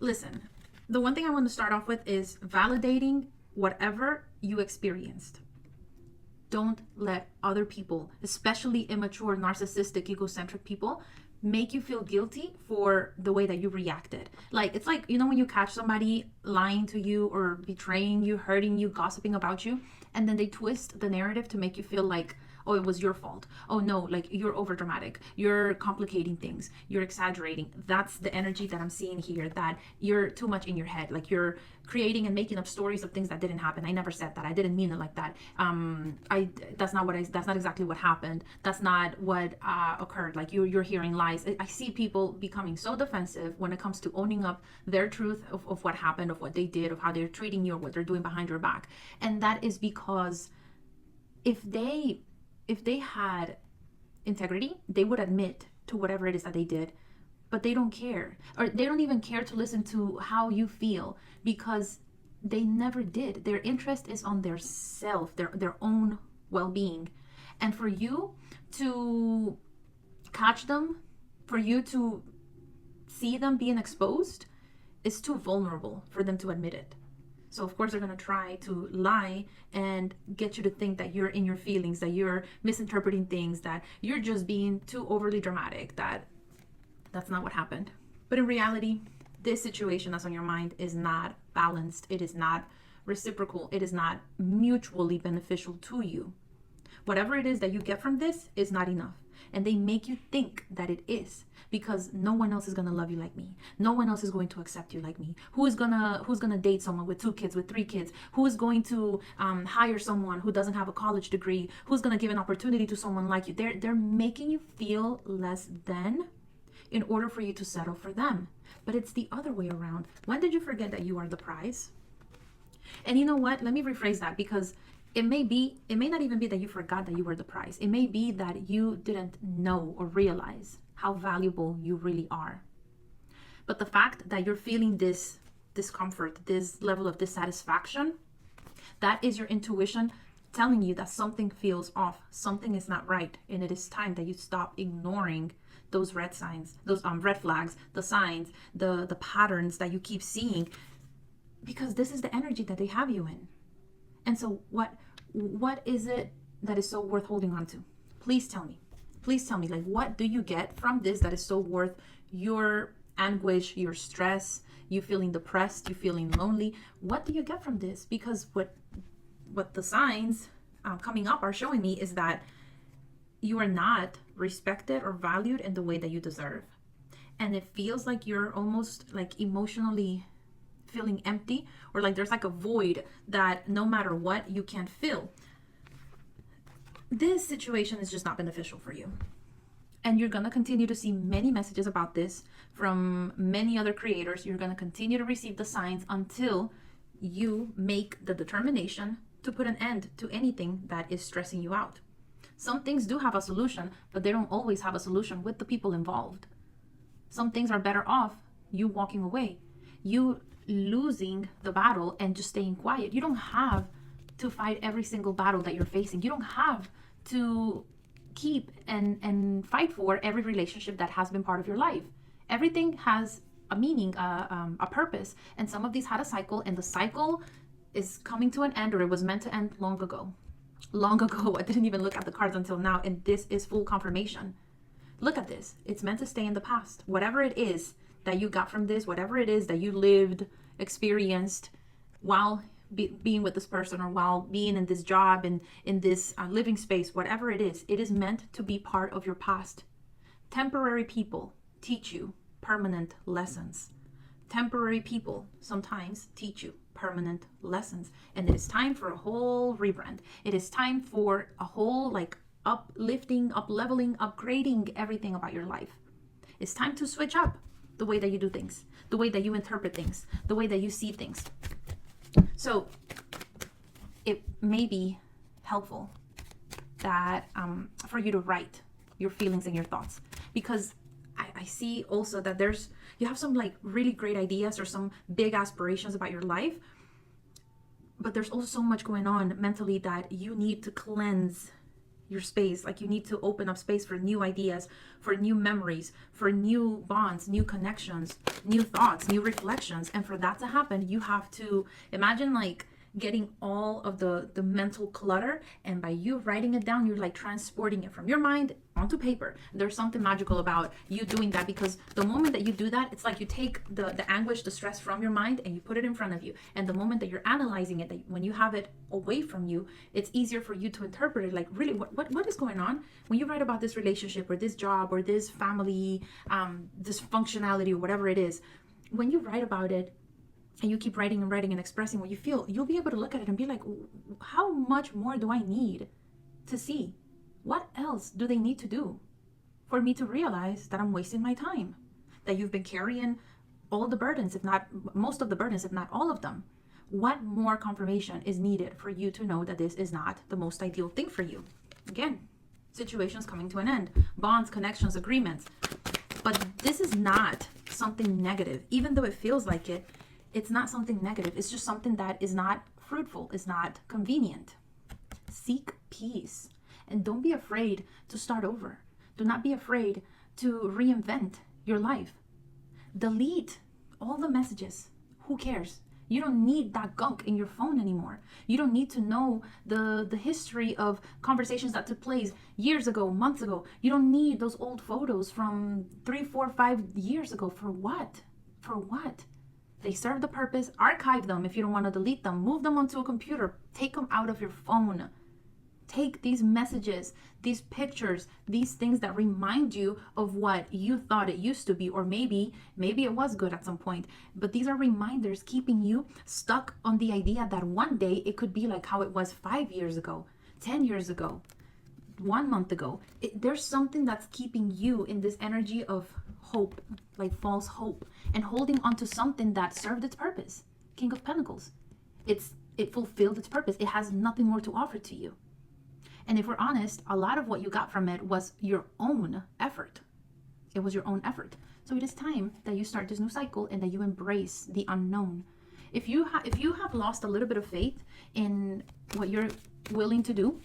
Listen, the one thing I want to start off with is validating whatever you experienced. Don't let other people, especially immature, narcissistic, egocentric people, make you feel guilty for the way that you reacted. Like, it's like, when you catch somebody lying to you or betraying you, hurting you, gossiping about you, and then they twist the narrative to make you feel like, oh, it was your fault. Oh no, like you're over dramatic. You're complicating things. You're exaggerating. That's the energy that I'm seeing here, that you're too much in your head. Like you're creating and making up stories of things that didn't happen. I never said that. I didn't mean it like that. That's not exactly what happened. That's not what occurred. Like you're hearing lies. I see people becoming so defensive when it comes to owning up their truth of what happened, of what they did, of how they're treating you, or what they're doing behind your back. And that is because if they had integrity, they would admit to whatever it is that they did, but they don't care, or they don't even care to listen to how you feel, because they never did. Their interest is on their self, their own well-being. And for you to catch them, for you to see them being exposed, is too vulnerable for them to admit it. So of course they're going to try to lie and get you to think that you're in your feelings, that you're misinterpreting things, that you're just being too overly dramatic, that's not what happened. But in reality, this situation that's on your mind is not balanced. It is not reciprocal. It is not mutually beneficial to you. Whatever it is that you get from this is not enough. And they make you think that it is, because no one else is going to love you like me. No one else is going to accept you like me. Who's gonna date someone with 2 kids, with 3 kids? Who is going to hire someone who doesn't have a college degree? Who's going to give an opportunity to someone like you? They're making you feel less than in order for you to settle for them. But it's the other way around. When did you forget that you are the prize? And you know what? Let me rephrase that, because it may not even be that you forgot that you were the prize. It may be that you didn't know or realize how valuable you really are. But the fact that you're feeling this discomfort, this level of dissatisfaction, that is your intuition telling you that something feels off, something is not right, and it is time that you stop ignoring those red signs, those red flags, the signs, the patterns that you keep seeing, because this is the energy that they have you in. And so what is it that is so worth holding on to? Please tell me. Please tell me, like, what do you get from this that is so worth your anguish, your stress, you feeling depressed, you feeling lonely? What do you get from this? Because what the signs coming up are showing me is that you are not respected or valued in the way that you deserve. And it feels like you're almost like emotionally feeling empty, or like there's like a void that no matter what you can't fill. This situation is just not beneficial for you. And you're going to continue to see many messages about this from many other creators. You're going to continue to receive the signs until you make the determination to put an end to anything that is stressing you out. Some things do have a solution, but they don't always have a solution with the people involved. Some things are better off you walking away, you losing the battle and just staying quiet. You don't have to fight every single battle that you're facing. You don't have to keep and fight for every relationship that has been part of your life. Everything has a meaning, a purpose, and some of these had a cycle, and the cycle is coming to an end, or it was meant to end long ago. Long ago. I didn't even look at the cards until now, and this is full confirmation. Look at this. It's meant to stay in the past. Whatever it is that you got from this, whatever it is that you lived, experienced while being with this person, or while being in this job and in this living space, whatever it is meant to be part of your past. Temporary people teach you permanent lessons. Temporary people sometimes teach you permanent lessons. And it is time for a whole rebrand. It is time for a whole uplifting, up-leveling, upgrading everything about your life. It's time to switch up the way that you do things, the way that you interpret things, the way that you see things. So it may be helpful that for you to write your feelings and your thoughts, because I see also that you have some really great ideas or some big aspirations about your life, but there's also so much going on mentally that you need to cleanse your space. Like, you need to open up space for new ideas, for new memories, for new bonds, new connections, new thoughts, new reflections. And for that to happen, you have to imagine like getting all of the mental clutter, and by you writing it down, you're like transporting it from your mind onto paper. There's something magical about you doing that, because the moment that you do that, it's like you take the anguish, the stress from your mind, and you put it in front of you. And the moment that you're analyzing it, that when you have it away from you, it's easier for you to interpret it. Like, really, what is going on when you write about this relationship or this job or this family dysfunctionality or whatever it is. When you write about it, and you keep writing and writing and expressing what you feel, you'll be able to look at it and be like, how much more do I need to see? What else do they need to do for me to realize that I'm wasting my time? That you've been carrying all the burdens, if not most of the burdens, if not all of them. What more confirmation is needed for you to know that this is not the most ideal thing for you? Again, situations coming to an end, bonds, connections, agreements. But this is not something negative, even though it feels like it. It's not something negative. It's just something that is not fruitful, is not convenient. Seek peace. And don't be afraid to start over. Do not be afraid to reinvent your life. Delete all the messages. Who cares? You don't need that gunk in your phone anymore. You don't need to know the history of conversations that took place years ago, months ago. You don't need those old photos from 3, 4, 5 years ago. For what? For what? They serve the purpose. Archive them if you don't want to delete them. Move them onto a computer. Take them out of your phone. Take these messages, these pictures, these things that remind you of what you thought it used to be, or maybe it was good at some point. But these are reminders keeping you stuck on the idea that one day it could be like how it was 5 years ago, 10 years ago, 1 month ago. There's something that's keeping you in this energy of hope, like false hope, and holding on to something that served its purpose. King of Pentacles. It fulfilled its purpose. It has nothing more to offer to you. And if we're honest, a lot of what you got from it was your own effort. It was your own effort. So it is time that you start this new cycle and that you embrace the unknown. If you have lost a little bit of faith in what you're willing to do,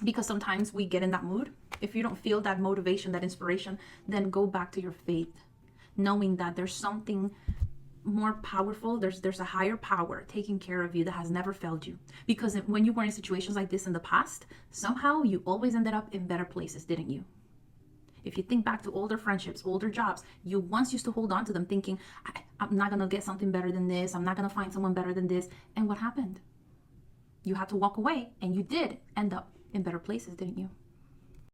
because sometimes we get in that mood. If you don't feel that motivation, that inspiration, then go back to your faith, knowing that there's something more powerful. There's a higher power taking care of you that has never failed you. Because when you were in situations like this in the past, somehow you always ended up in better places, didn't you? If you think back to older friendships, older jobs, you once used to hold on to them thinking, I'm not going to get something better than this. I'm not going to find someone better than this. And what happened? You had to walk away, and you did end up in better places, didn't you?